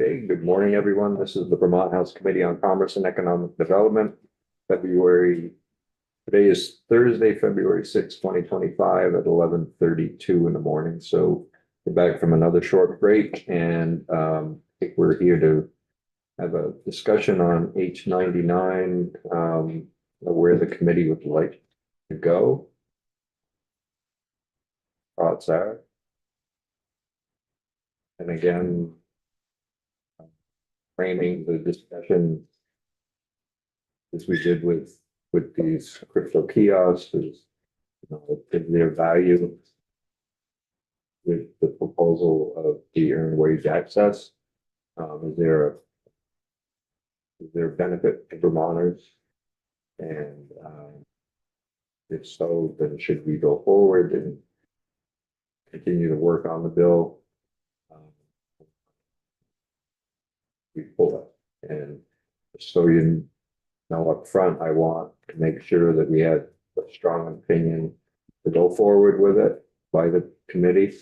Hey, good morning, everyone. This is the Vermont House Committee on Commerce and Economic Development. February, today is Thursday, February 6th, 2025 at 11:32 in the morning. So we're back from another short break and I think we're here to have a discussion on H99, where the committee would like to go. Thoughts are. And again, framing the discussion as we did with these crypto kiosks is, is there value with the proposal of the earned wage access? Is there a benefit to Vermonters? And if so, then should we go forward and continue to work on the bill? We pull it. And so you know up front, I want to make sure that we had a strong opinion to go forward with it by the committee.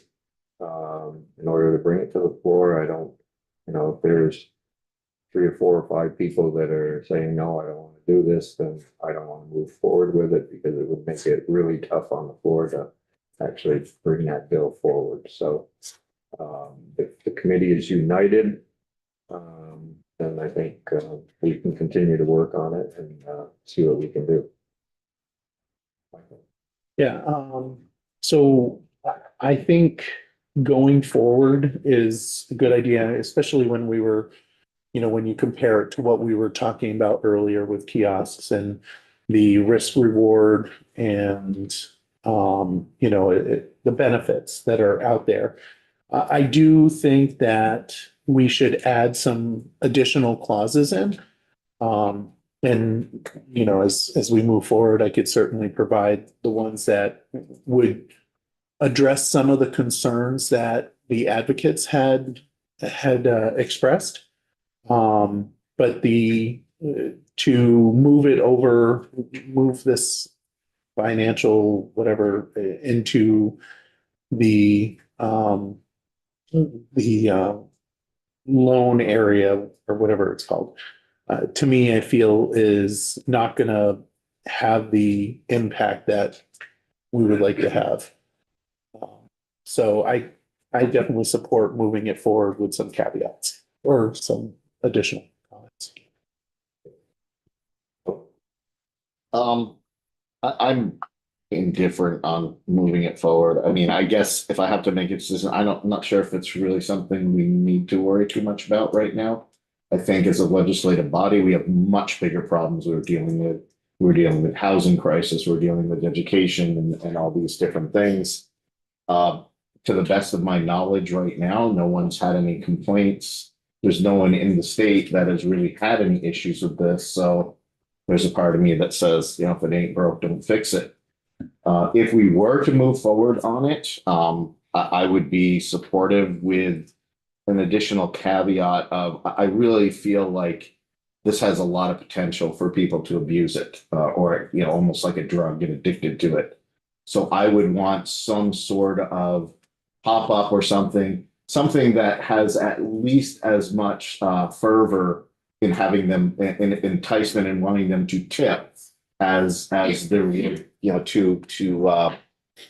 In order to bring it to the floor, I don't, if there's 3 or 4 or 5 people that are saying, no, I don't want to do this, then I don't want to move forward with it because it would make it really tough on the floor to actually bring that bill forward. So if the committee is united, then I think we can continue to work on it and see what we can do. Yeah, so I think going forward is a good idea, especially when we were, when you compare it to what we were talking about earlier with kiosks and the risk reward and, the benefits that are out there. I do think that we should add some additional clauses in. And, as we move forward, I could certainly provide the ones that would address some of the concerns that the advocates had expressed. But to move this financial whatever into the loan area or whatever it's called, to me, I feel is not going to have the impact that we would like to have. So I definitely support moving it forward with some caveats or some additional comments. I'm indifferent on moving it forward. I mean, I guess if I have to make a decision, I'm not sure if it's really something we need to worry too much about right now. I think as a legislative body, we have much bigger problems we're dealing with. We're dealing with housing crisis, we're dealing with education and all these different things. To the best of my knowledge right now, no one's had any complaints. There's no one in the state that has really had any issues with this. So there's a part of me that says, if it ain't broke, don't fix it. If we were to move forward on it, I would be supportive with an additional caveat of I really feel like this has a lot of potential for people to abuse it or, almost like a drug, get addicted to it. So I would want some sort of pop up or something that has at least as much fervor in having them in enticement and wanting them to tip as the to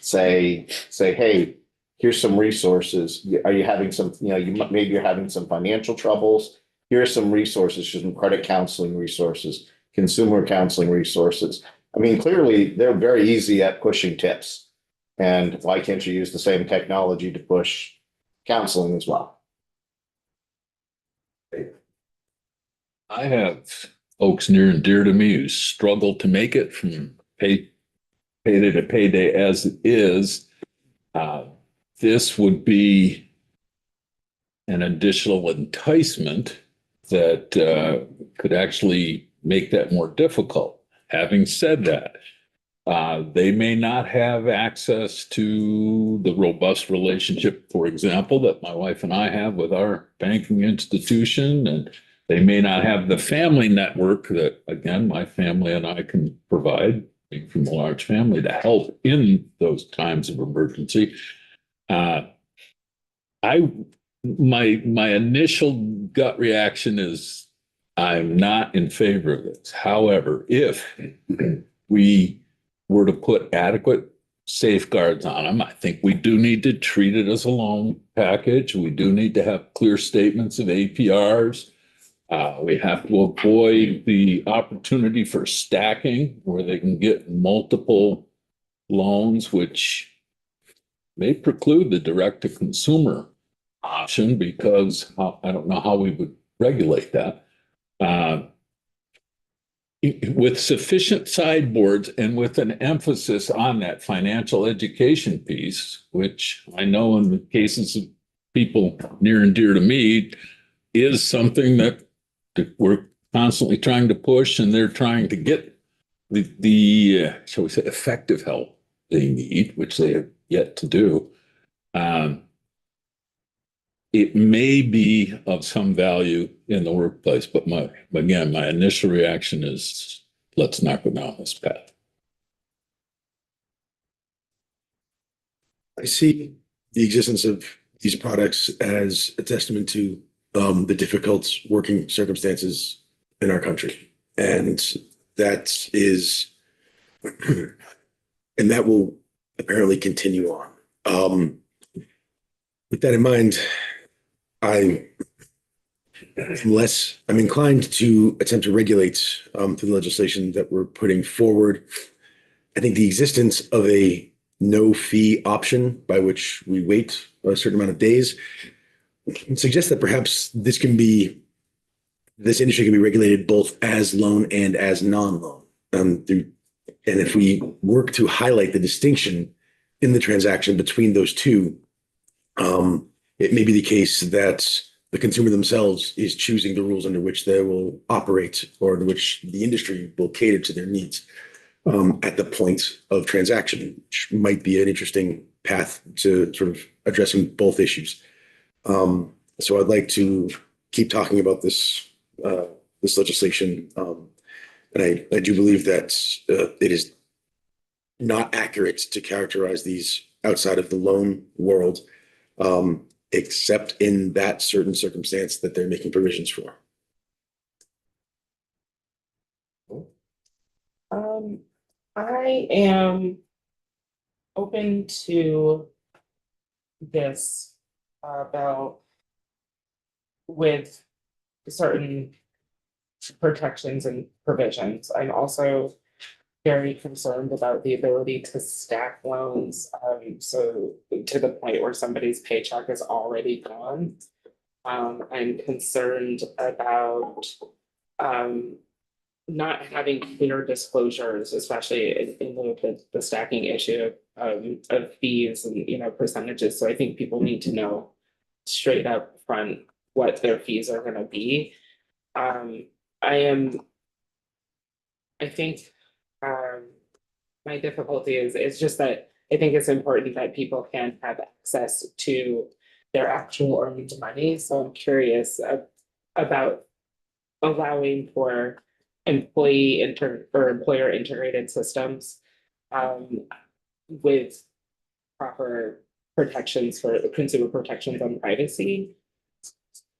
say, hey, here's some resources. Are you having some, maybe you're having some financial troubles. Here are some resources, some credit counseling resources, consumer counseling resources. I mean, clearly they're very easy at pushing tips. And why can't you use the same technology to push counseling as well? I have folks near and dear to me who struggle to make it from payday to payday as it is. This would be an additional enticement that could actually make that more difficult. Having said that, they may not have access to the robust relationship, for example, that my wife and I have with our banking institution, and they may not have the family network that, again, my family and I can provide, being from a large family, to help in those times of emergency. I my initial gut reaction is I'm not in favor of this. However, if we were to put adequate safeguards on them, I think we do need to treat it as a loan package. We do need to have clear statements of APRs. We have to avoid the opportunity for stacking where they can get multiple loans, which may preclude the direct to consumer option because I don't know how we would regulate that. With sufficient sideboards and with an emphasis on that financial education piece, which I know in the cases of people near and dear to me is something that we're constantly trying to push, and they're trying to get the shall we say, effective help they need, which they have yet to do. It may be of some value in the workplace, but my initial reaction is let's not go down this path. I see the existence of these products as a testament to the difficult working circumstances in our country. And that is, and that will apparently continue on. With that in mind, I'm inclined to attempt to regulate through the legislation that we're putting forward. I think the existence of a no fee option by which we wait a certain amount of days suggests that perhaps this industry can be regulated both as loan and as non-loan. And if we work to highlight the distinction in the transaction between those two, it may be the case that the consumer themselves is choosing the rules under which they will operate or in which the industry will cater to their needs at the point of transaction, which might be an interesting path to sort of addressing both issues. So I'd like to keep talking about this legislation. And I do believe that it is not accurate to characterize these outside of the loan world, except in that certain circumstance that they're making provisions for. I am open to this bill with certain protections and provisions. I'm also very concerned about the ability to stack loans. So to the point where somebody's paycheck is already gone. I'm concerned about not having clear disclosures, especially in the stacking issue of fees and percentages. So I think people need to know straight up front what their fees are going to be. I think my difficulty is just that I think it's important that people can have access to their actual earned money. So I'm curious about allowing for employer integrated systems with proper protections for consumer protections on privacy.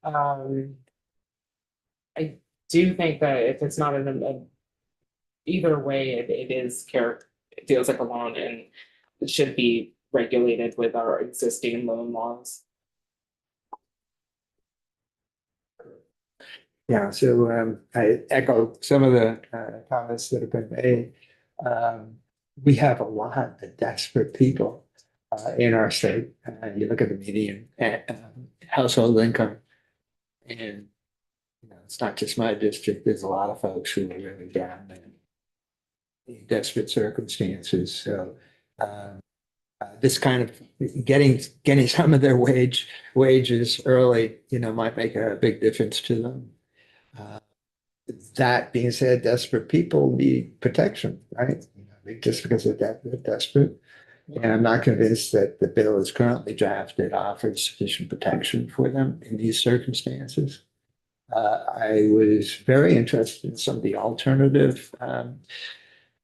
I do think that if it's not either way, it feels like a loan and it should be regulated with our existing loan laws. Yeah, so I echo some of the comments that have been made. We have a lot of desperate people in our state. You look at the median household income, and it's not just my district. There's a lot of folks who are really down in desperate circumstances. So this kind of getting some of their wages early, might make a big difference to them. That being said, desperate people need protection, right? Just because they're desperate. And I'm not convinced that the bill as currently drafted offers sufficient protection for them in these circumstances. I was very interested in some of the alternative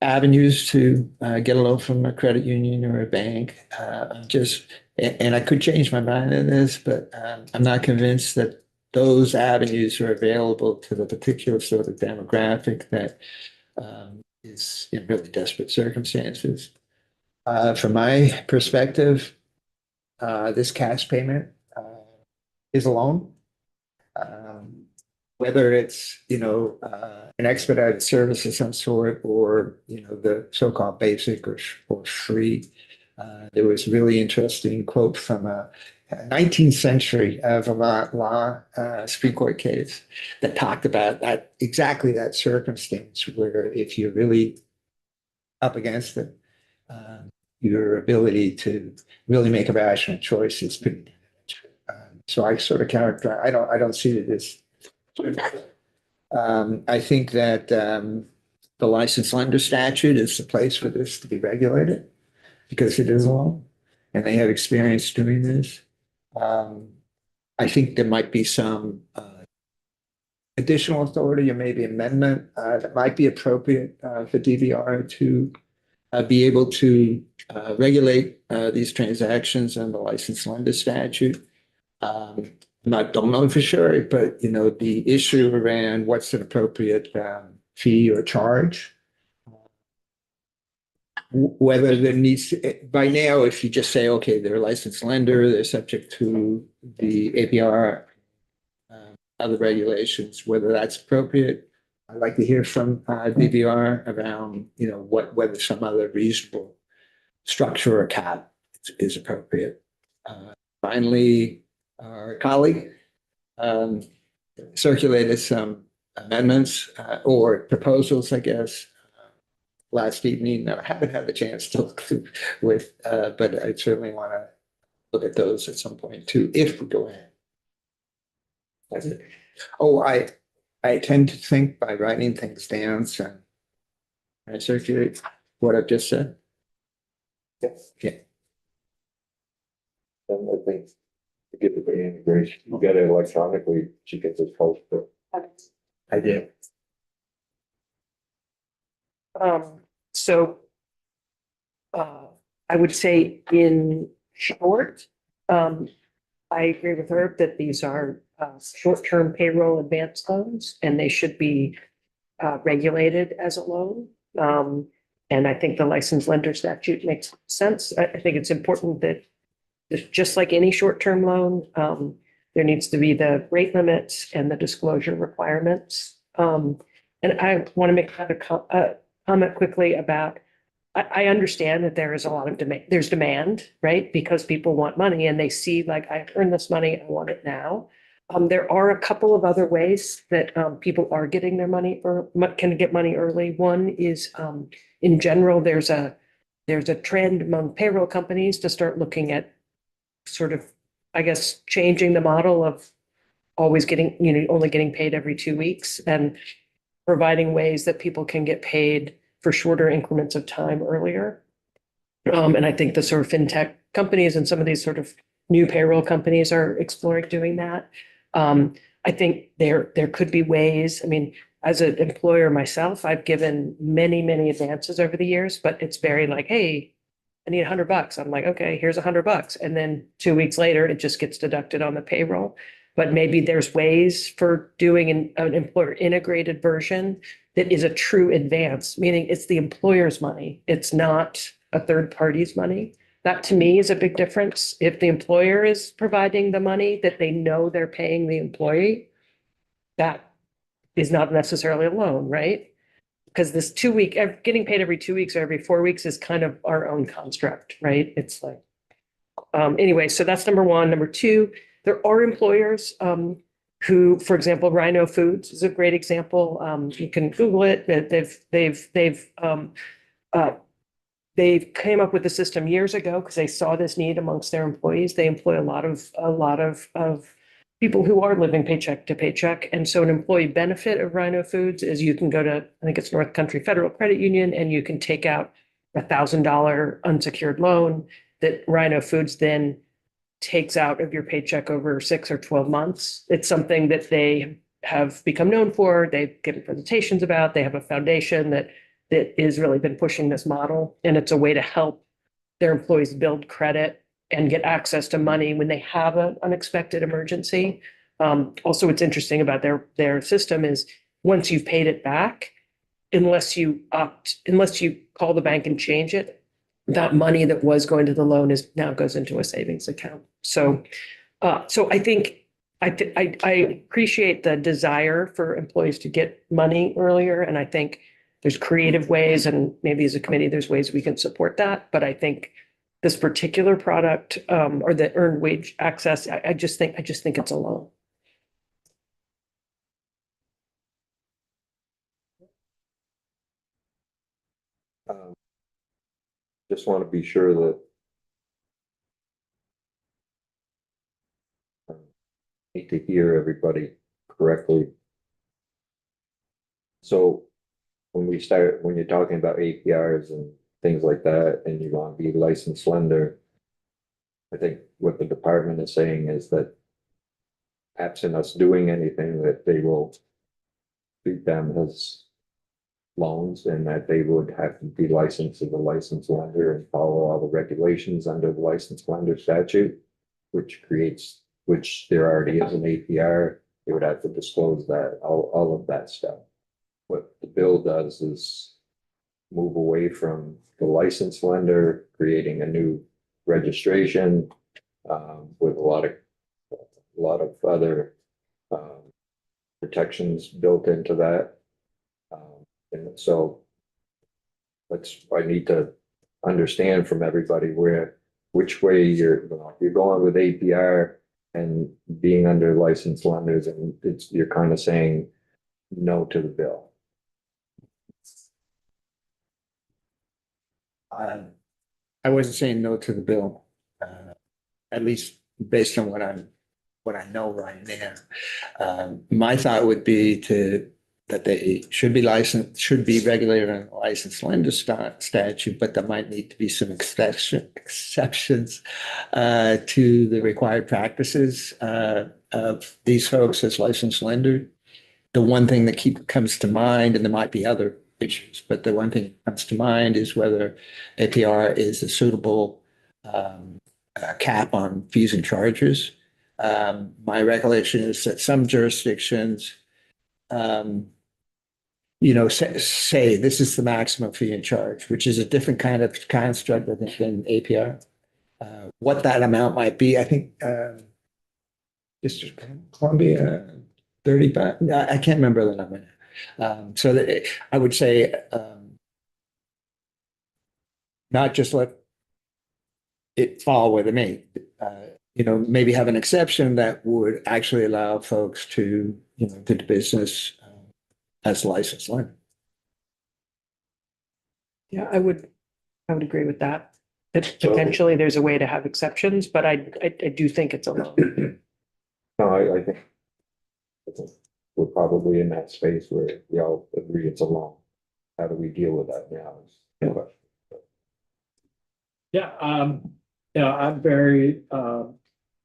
avenues to get a loan from a credit union or a bank. I'm just and I could change my mind on this, but I'm not convinced that those avenues are available to the particular sort of demographic that is in really desperate circumstances. From my perspective, this cash payment is a loan. Whether it's, an expedited service of some sort or, the so-called basic or free. There was a really interesting quote from a 19th century Vermont law Supreme Court case that talked about that exactly that circumstance where if you're really up against it, your ability to really make a rational choice is pretty damaged. So I sort of characterize, I don't see it as. I think that the license lender statute is the place for this to be regulated because it is a loan and they have experience doing this. I think there might be some additional authority or maybe amendment that might be appropriate for DVR to be able to regulate these transactions and the license lender statute. Don't know for sure, but the issue around what's an appropriate fee or charge. Whether there needs to, by now, if you just say, okay, they're a licensed lender, they're subject to the APR, other regulations, whether that's appropriate. I'd like to hear from DVR around, whether some other reasonable structure or cap is appropriate. Finally, our colleague circulated some amendments or proposals, I guess, last evening that I haven't had the chance to look through with, but I certainly want to look at those at some point too, if we go ahead. That's it. Oh, I tend to think by writing things down, so I circulate what I've just said. Yeah. And I think to get the integration, you get it electronically, she gets this posted. I did. So I would say in short, I agree with Herb that these are short-term payroll advance loans and they should be regulated as a loan. And I think the licensed lender statute makes sense. I think it's important that just like any short-term loan, there needs to be the rate limits and the disclosure requirements. And I want to make another comment quickly about, I understand that there is a lot of demand, there's demand, right? Because people want money and they see like, I've earned this money, I want it now. There are a couple of other ways that people are getting their money or can get money early. One is in general, there's a trend among payroll companies to start looking at sort of, I guess, changing the model of always getting, only getting paid every 2 weeks and providing ways that people can get paid for shorter increments of time earlier. And I think the sort of fintech companies and some of these sort of new payroll companies are exploring doing that. I think there could be ways, I mean, as an employer myself, I've given many, many advances over the years, but it's very like, hey, I need $100. I'm like, okay, here's $100. And then 2 weeks later, it just gets deducted on the payroll. But maybe there's ways for doing an employer integrated version that is a true advance, meaning it's the employer's money. It's not a third party's money. That to me is a big difference. If the employer is providing the money that they know they're paying the employee, that is not necessarily a loan, right? Because this 2 week, getting paid every 2 weeks or every 4 weeks is kind of our own construct, right? It's like, anyway, so that's number one. Number two, there are employers who, for example, Rhino Foods is a great example. You can Google it. They've came up with the system years ago because they saw this need amongst their employees. They employ a lot of people who are living paycheck to paycheck. And so an employee benefit of Rhino Foods is you can go to, I think it's North Country Federal Credit Union, and you can take out $1,000 unsecured loan that Rhino Foods then takes out of your paycheck over 6 or 12 months. It's something that they have become known for. They've given presentations about. They have a foundation that has really been pushing this model. And it's a way to help their employees build credit and get access to money when they have an unexpected emergency. Also, what's interesting about their system is once you've paid it back, unless you call the bank and change it, that money that was going to the loan is now goes into a savings account. So I think I appreciate the desire for employees to get money earlier, and I think there's creative ways, and maybe as a committee, there's ways we can support that. But I think this particular product, or the earned wage access, I just think it's a loan. Just want to be sure that need to hear everybody correctly. So when you're talking about APRs and things like that, and you want to be licensed lender, I think what the department is saying is that absent us doing anything, that they will treat them as loans, and that they would have to be licensed as a licensed lender and follow all the regulations under the licensed lender statute, which there already is an APR. They would have to disclose that, all of that stuff. What the bill does is move away from the licensed lender, creating a new registration with a lot of other protections built into that. And so I need to understand from everybody which way you're going with APR and being under licensed lenders, and you're kind of saying no to the bill. I wasn't saying no to the bill, at least based on what I know right now. My thought would be that they should be licensed, should be regulated on a licensed lender statute, but there might need to be some exceptions to the required practices of these folks as licensed lender. The one thing that comes to mind, and there might be other issues, but the one thing that comes to mind is whether APR is a suitable cap on fees and charges. My recollection is that some jurisdictions say this is the maximum fee and charge, which is a different kind of construct, I think, than APR. What that amount might be, I think, District of Columbia, 35. I can't remember the number. So that I would say, not just let it fall where they may. Maybe have an exception that would actually allow folks to, do the business as licensed lender. Yeah, I would agree with that. Potentially, there's a way to have exceptions, but I do think it's a loan. No, I think we're probably in that space where we all agree it's a loan. How do we deal with that now? Is the question. Yeah, I'm very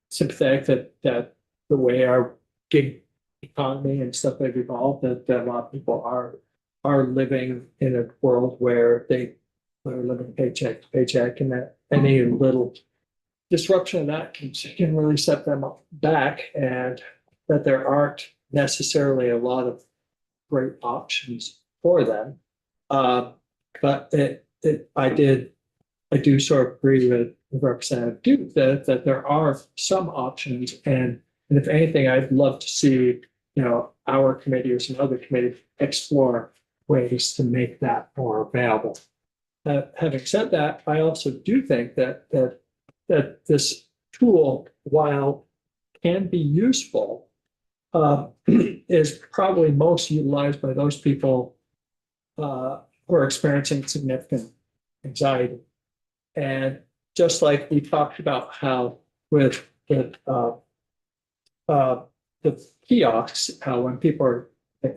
sympathetic that the way our gig economy and stuff have evolved, that a lot of people are living in a world where they're living paycheck to paycheck, and that any little disruption of that can really set them back, and that there aren't necessarily a lot of great options for them. But I do sort of agree with Representative Duke that there are some options, and if anything, I'd love to see, our committee or some other committee explore ways to make that more available. Having said that, I also do think that this tool, while can be useful, is probably most utilized by those people who are experiencing significant anxiety. And just like we talked about how with the kiosks, how when people are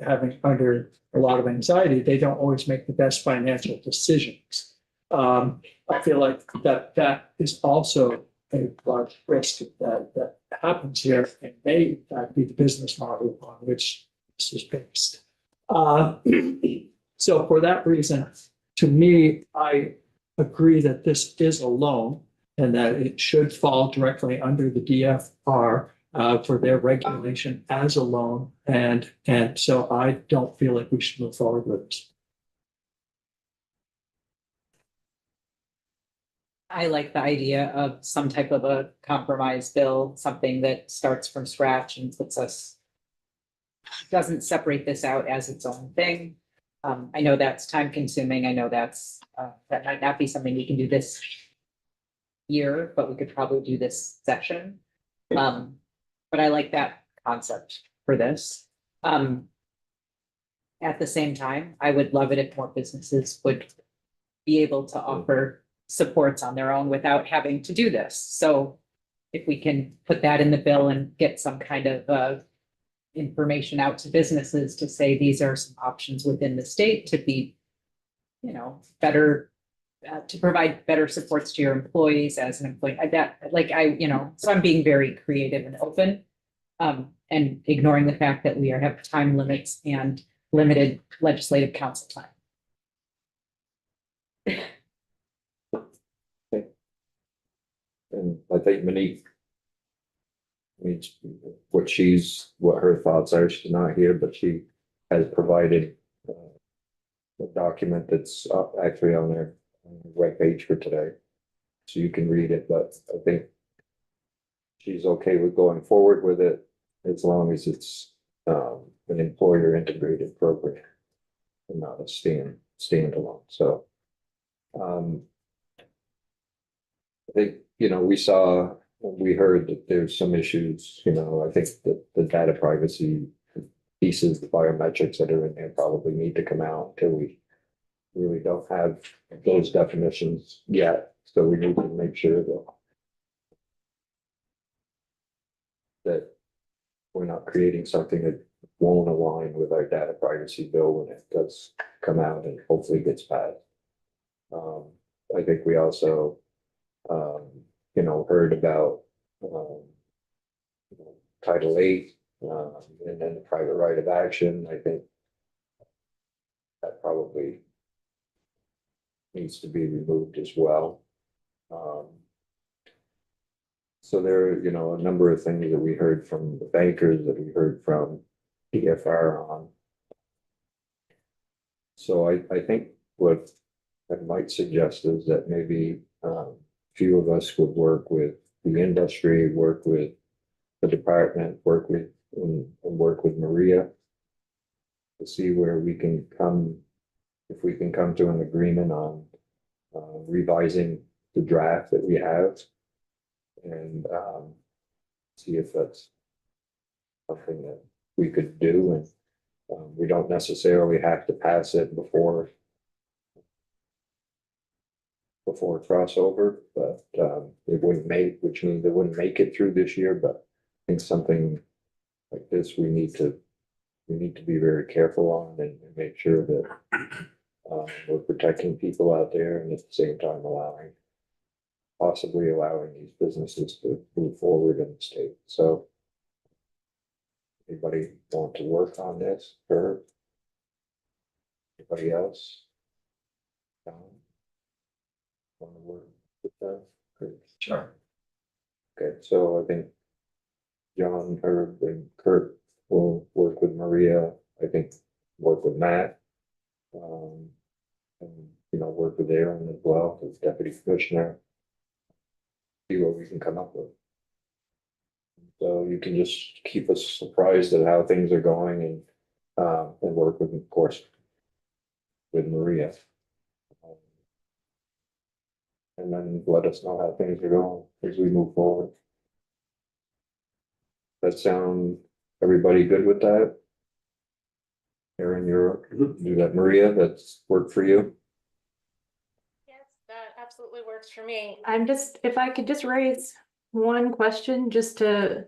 having under a lot of anxiety, they don't always make the best financial decisions. I feel like that is also a large risk that happens here, and may in fact be the business model on which this is based. So for that reason, to me, I agree that this is a loan, and that it should fall directly under the DFR for their regulation as a loan. And so I don't feel like we should move forward with this. I like the idea of some type of a compromise bill, something that starts from scratch and puts us, doesn't separate this out as its own thing. I know that's time consuming. I know that's, that might not be something we can do this year, but we could probably do this session. But I like that concept for this. At the same time, I would love it if more businesses would be able to offer supports on their own without having to do this. So if we can put that in the bill and get some kind of information out to businesses to say these are some options within the state to be, you know, better, to provide better supports to your employees as an employee. So I'm being very creative and open, and ignoring the fact that we have time limits and limited legislative council time. And I think Monique, I mean, what her thoughts are, she's not here, but she has provided a document that's up actually on their webpage for today. So you can read it, but I think she's okay with going forward with it as long as it's an employer integrated program and not a standalone. So I think, we heard that there's some issues, I think that the data privacy pieces, the biometrics that are in there probably need to come out until we really don't have those definitions yet. So we need to make sure that we're not creating something that won't align with our data privacy bill when it does come out and hopefully gets passed. I think we also heard about Title VIII, and then the private right of action. I think that probably needs to be removed as well. So there are, a number of things that we heard from the bankers, that we heard from DFR on. So I think what I might suggest is that maybe few of us would work with the industry, work with the department, work with Maria to see where we can come, if we can come to an agreement on revising the draft that we have, and see if that's something that we could do. And we don't necessarily have to pass it before crossover, but it wouldn't which means it wouldn't make it through this year. But I think something like this, we need to be very careful on and make sure that we're protecting people out there, and at the same time possibly allowing these businesses to move forward in the state. So anybody want to work on this? Or anybody else? Want to work with that? Great. Sure. Okay, so I think John, Herb, and Kurt will work with Maria. I think work with Matt. And work with Aaron as well, as deputy commissioner. See what we can come up with. So you can just keep us apprised of how things are going, and work with, of course, with Maria. And then let us know how things are going as we move forward. That sound, everybody good with that? Aaron, you're do that. Maria, that's worked for you? Yes, that absolutely works for me. If I could just raise one question just to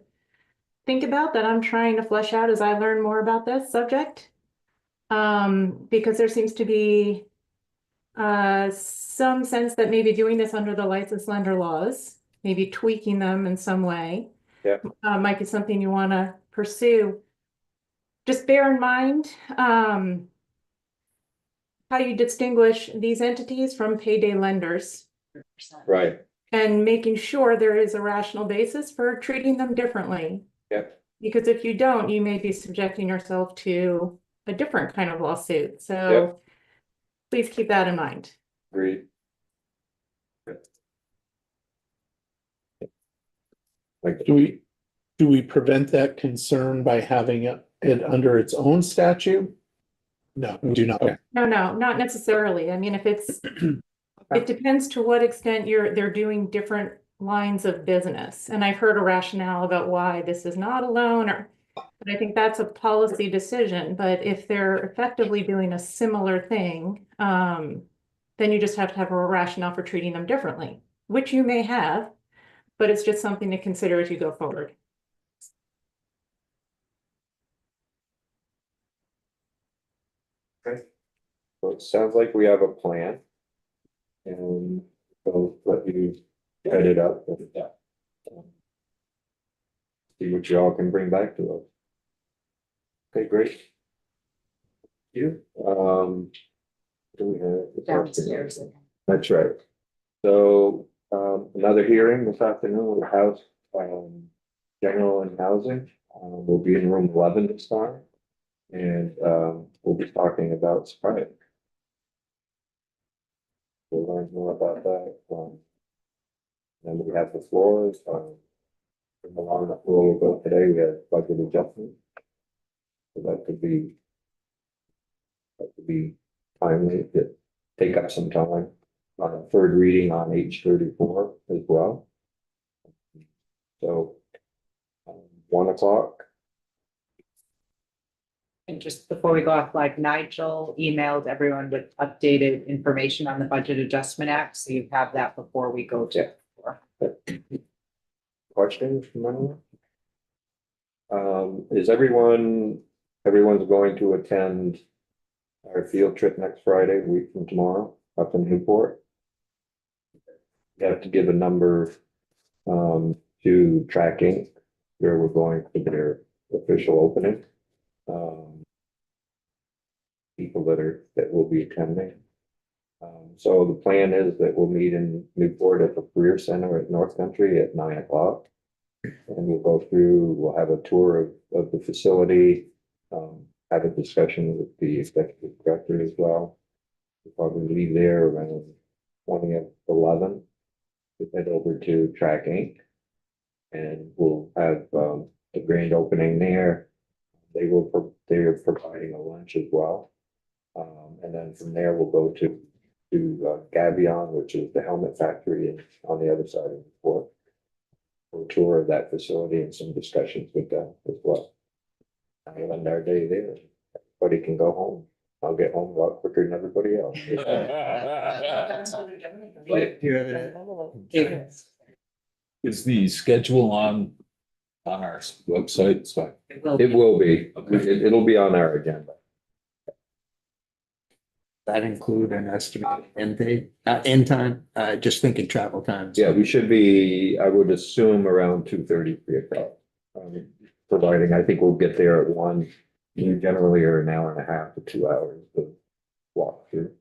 think about, that I'm trying to flesh out as I learn more about this subject. Because there seems to be some sense that maybe doing this under the license lender laws, maybe tweaking them in some way, might be something you want to pursue. Just bear in mind how you distinguish these entities from payday lenders. Right. and making sure there is a rational basis for treating them differently. Yep. Because if you don't, you may be subjecting yourself to a different kind of lawsuit. So Yep. please keep that in mind. Agreed. Like, Do we prevent that concern by having it under its own statute? No, we do not. Okay. No, not necessarily. I mean, if it's, it depends to what extent they're doing different lines of business. And I've heard a rationale about why this is not a loan but I think that's a policy decision. But if they're effectively doing a similar thing, then you just have to have a rationale for treating them differently, which you may have, but it's just something to consider as you go forward. so it sounds like we have a plan. And so let you head it up and see what you all can bring back to us. Okay, great. You, do we have? Downstairs. That's right. So, another hearing this afternoon with the House, General and Housing, will be in room 11 this time. And, we'll be talking about Sprite. We'll learn more about that. Then we have the floors, along the floor we'll go today, we have budget adjustment. So that could be timely, to take up some time. Third reading on H34 as well. So, 1 o'clock. And just before we go off, like Nigel emailed everyone with updated information on the Budget Adjustment Act, so you have that before we go to. Questions from anyone? Is everyone's going to attend our field trip next Friday, week from tomorrow, up in Newport? You have to give a number, to Track Inc., where we're going for their official opening. People that will be attending. So the plan is that we'll meet in Newport at the Career Center at North Country at 9 o'clock. And we'll have a tour of the facility, have a discussion with the executive director as well. We'll probably leave there around 20:11 to head over to Track Inc. And we'll have, the grand opening there. They're providing a lunch as well. And then from there, we'll go to Gabion, which is the helmet factory on the other side of the port. For a tour of that facility and some discussions with them as well. I'll end our day there. Everybody can go home. I'll get home a lot quicker than everybody else. Is the schedule on our website? So It will be. It'll be on our agenda. That include an estimated end time, just thinking travel times. Yeah, we should be, I would assume around 2:30, 3 o'clock. Providing, I think we'll get there at 1. You generally are an hour and a half to 2 hours to walk through.